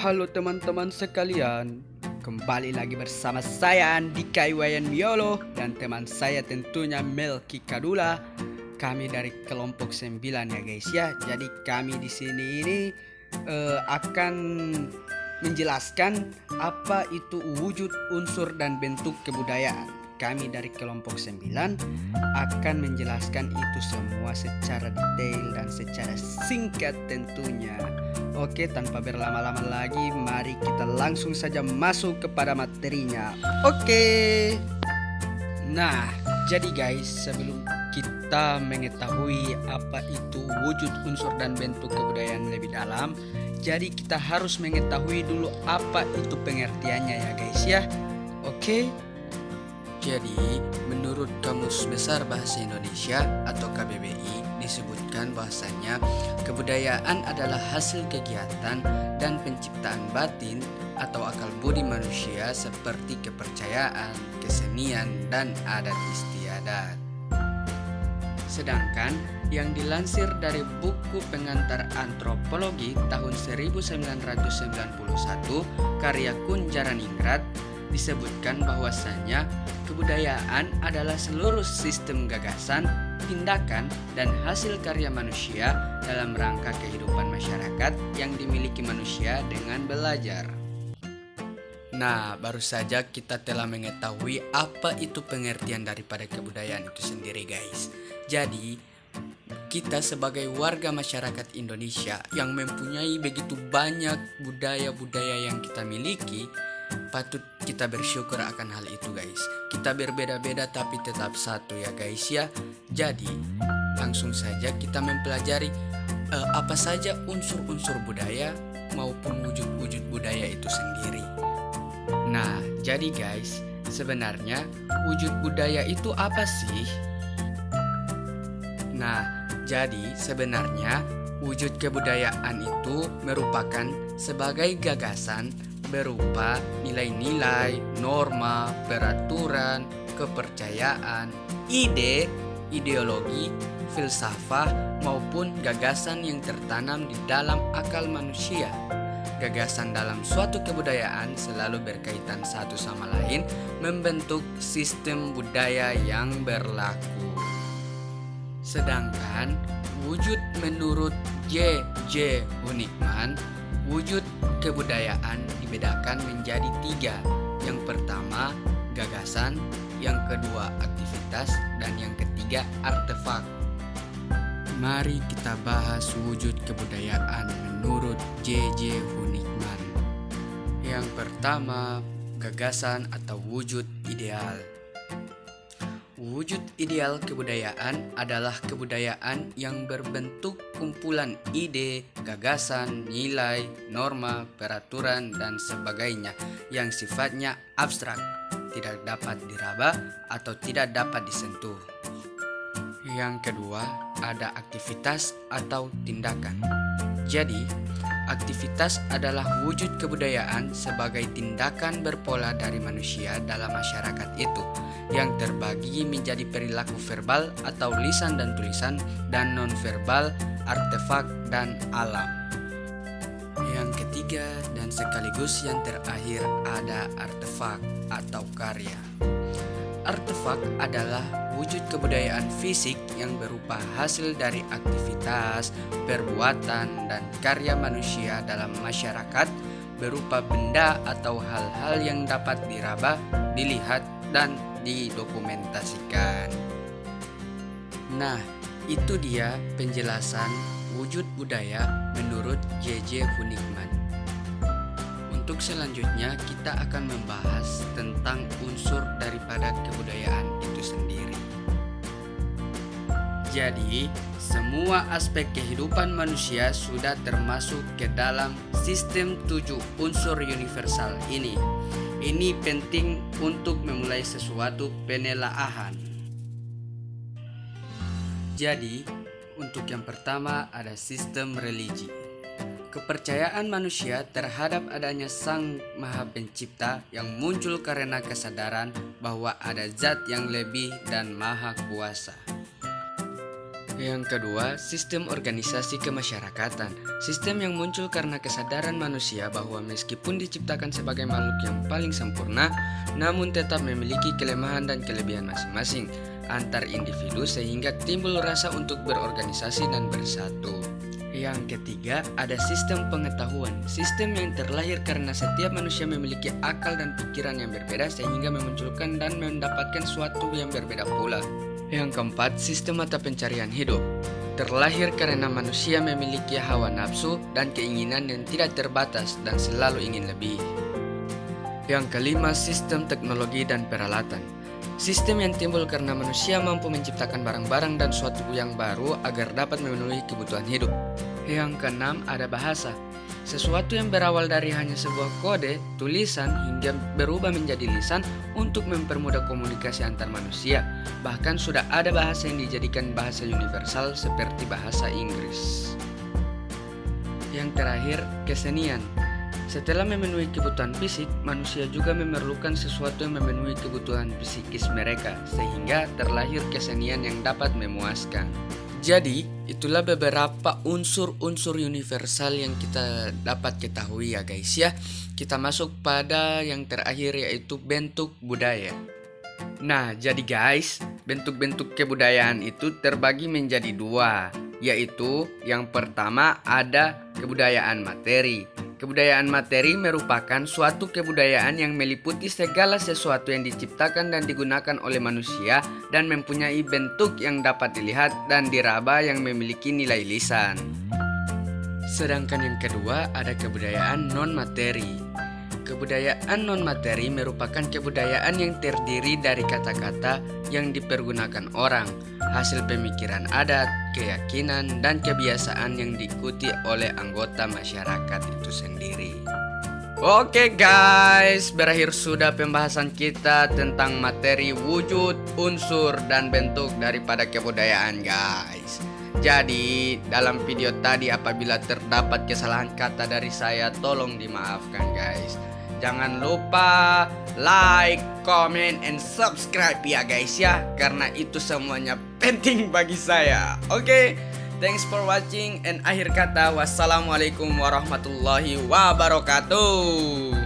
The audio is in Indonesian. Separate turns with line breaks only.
Halo teman-teman sekalian, kembali lagi bersama saya Andika Iwayan Miolo dan teman saya tentunya Melki Kadula. Kami dari kelompok 9 ya guys ya. Jadi kami di sini ini akan menjelaskan apa itu wujud, unsur dan bentuk kebudayaan. Kami dari kelompok 9 akan menjelaskan itu semua secara detail dan secara singkat tentunya. Oke, tanpa berlama-lama lagi, mari kita langsung saja masuk kepada materinya. Oke. Nah, jadi guys, sebelum kita mengetahui apa itu wujud, unsur dan bentuk kebudayaan lebih dalam, jadi kita harus mengetahui dulu apa itu pengertiannya ya guys ya. Oke. Jadi, menurut Kamus Besar Bahasa Indonesia atau KBBI disebutkan bahasanya kebudayaan adalah hasil kegiatan dan penciptaan batin atau akal budi manusia seperti kepercayaan, kesenian, dan adat istiadat. Sedangkan yang dilansir dari buku pengantar antropologi tahun 1991 karya Kunjaraningrat disebutkan bahwasanya kebudayaan adalah seluruh sistem gagasan, tindakan, dan hasil karya manusia dalam rangka kehidupan masyarakat yang dimiliki manusia dengan belajar. Nah, baru saja kita telah mengetahui apa itu pengertian daripada kebudayaan itu sendiri guys. Jadi, kita sebagai warga masyarakat Indonesia yang mempunyai begitu banyak budaya-budaya yang kita miliki, patut kita bersyukur akan hal itu guys. Kita berbeda-beda tapi tetap satu ya guys ya. Jadi langsung saja kita mempelajari apa saja unsur-unsur budaya maupun wujud-wujud budaya itu sendiri. Nah, jadi guys, sebenarnya wujud budaya itu apa sih? Nah, jadi sebenarnya wujud kebudayaan itu merupakan sebagai gagasan berupa nilai-nilai, norma, peraturan, kepercayaan, ide, ideologi, filsafah, maupun gagasan yang tertanam di dalam akal manusia. Gagasan dalam suatu kebudayaan selalu berkaitan satu sama lain, membentuk sistem budaya yang berlaku. Sedangkan wujud menurut J.J. Hunikman, wujud kebudayaan dibedakan menjadi 3. Yang pertama, gagasan, yang kedua, aktivitas, dan yang ketiga, artefak. Mari kita bahas wujud kebudayaan menurut J.J. Hunikman. Yang pertama, gagasan atau wujud ideal. Wujud ideal kebudayaan adalah kebudayaan yang berbentuk kumpulan ide, gagasan, nilai, norma, peraturan, dan sebagainya yang sifatnya abstrak, tidak dapat diraba atau tidak dapat disentuh. Yang kedua, ada aktivitas atau tindakan. Jadi, aktivitas adalah wujud kebudayaan sebagai tindakan berpola dari manusia dalam masyarakat itu yang terbagi menjadi perilaku verbal atau lisan dan tulisan dan non-verbal, artefak, dan alam. Yang ketiga dan sekaligus yang terakhir ada artefak atau karya. Artefak adalah wujud kebudayaan fisik yang berupa hasil dari aktivitas, perbuatan, dan karya manusia dalam masyarakat berupa benda atau hal-hal yang dapat diraba, dilihat, dan didokumentasikan. Nah, itu dia penjelasan wujud budaya menurut J.J. Hunikman. Untuk selanjutnya kita akan membahas tentang unsur daripada kebudayaan itu sendiri. Jadi, semua aspek kehidupan manusia sudah termasuk ke dalam sistem 7 unsur universal ini. Ini penting untuk memulai sesuatu penelaahan. Jadi, untuk yang pertama ada sistem religi. Kepercayaan manusia terhadap adanya Sang Maha Pencipta yang muncul karena kesadaran bahwa ada zat yang lebih dan maha kuasa.
Yang kedua, sistem organisasi kemasyarakatan. Sistem yang muncul karena kesadaran manusia bahwa meskipun diciptakan sebagai makhluk yang paling sempurna, namun tetap memiliki kelemahan dan kelebihan masing-masing antar individu sehingga timbul rasa untuk berorganisasi dan bersatu. Yang ketiga, ada sistem pengetahuan. Sistem yang terlahir karena setiap manusia memiliki akal dan pikiran yang berbeda sehingga memunculkan dan mendapatkan sesuatu yang berbeda pula. Yang keempat, sistem mata pencarian hidup. Terlahir karena manusia memiliki hawa nafsu dan keinginan yang tidak terbatas dan selalu ingin lebih. Yang kelima, sistem teknologi dan peralatan. Sistem yang timbul karena manusia mampu menciptakan barang-barang dan suatu yang baru agar dapat memenuhi kebutuhan hidup. Yang keenam, ada bahasa. Sesuatu yang berawal dari hanya sebuah kode, tulisan, hingga berubah menjadi lisan untuk mempermudah komunikasi antar manusia. Bahkan sudah ada bahasa yang dijadikan bahasa universal seperti bahasa Inggris. Yang terakhir, kesenian. Setelah memenuhi kebutuhan fisik, manusia juga memerlukan sesuatu yang memenuhi kebutuhan psikis mereka, sehingga terlahir kesenian yang dapat memuaskan. Jadi, itulah beberapa unsur-unsur universal yang kita dapat ketahui ya guys ya. Kita masuk pada yang terakhir yaitu bentuk budaya. Nah, jadi guys, bentuk-bentuk kebudayaan itu terbagi menjadi dua, yaitu yang pertama ada kebudayaan materi. Kebudayaan materi merupakan suatu kebudayaan yang meliputi segala sesuatu yang diciptakan dan digunakan oleh manusia dan mempunyai bentuk yang dapat dilihat dan diraba yang memiliki nilai lisan. Sedangkan yang kedua ada kebudayaan non-materi. Kebudayaan non-materi merupakan kebudayaan yang terdiri dari kata-kata yang dipergunakan orang, hasil pemikiran adat, keyakinan, dan kebiasaan yang diikuti oleh anggota masyarakat itu sendiri. Oke guys, berakhir sudah pembahasan kita tentang materi, wujud, unsur, dan bentuk daripada kebudayaan guys. Jadi dalam video tadi apabila terdapat kesalahan kata dari saya, tolong dimaafkan guys. Jangan lupa like, comment, and subscribe ya guys ya, karena itu semuanya penting bagi saya. Oke, thanks for watching, and akhir kata wassalamualaikum warahmatullahi wabarakatuh.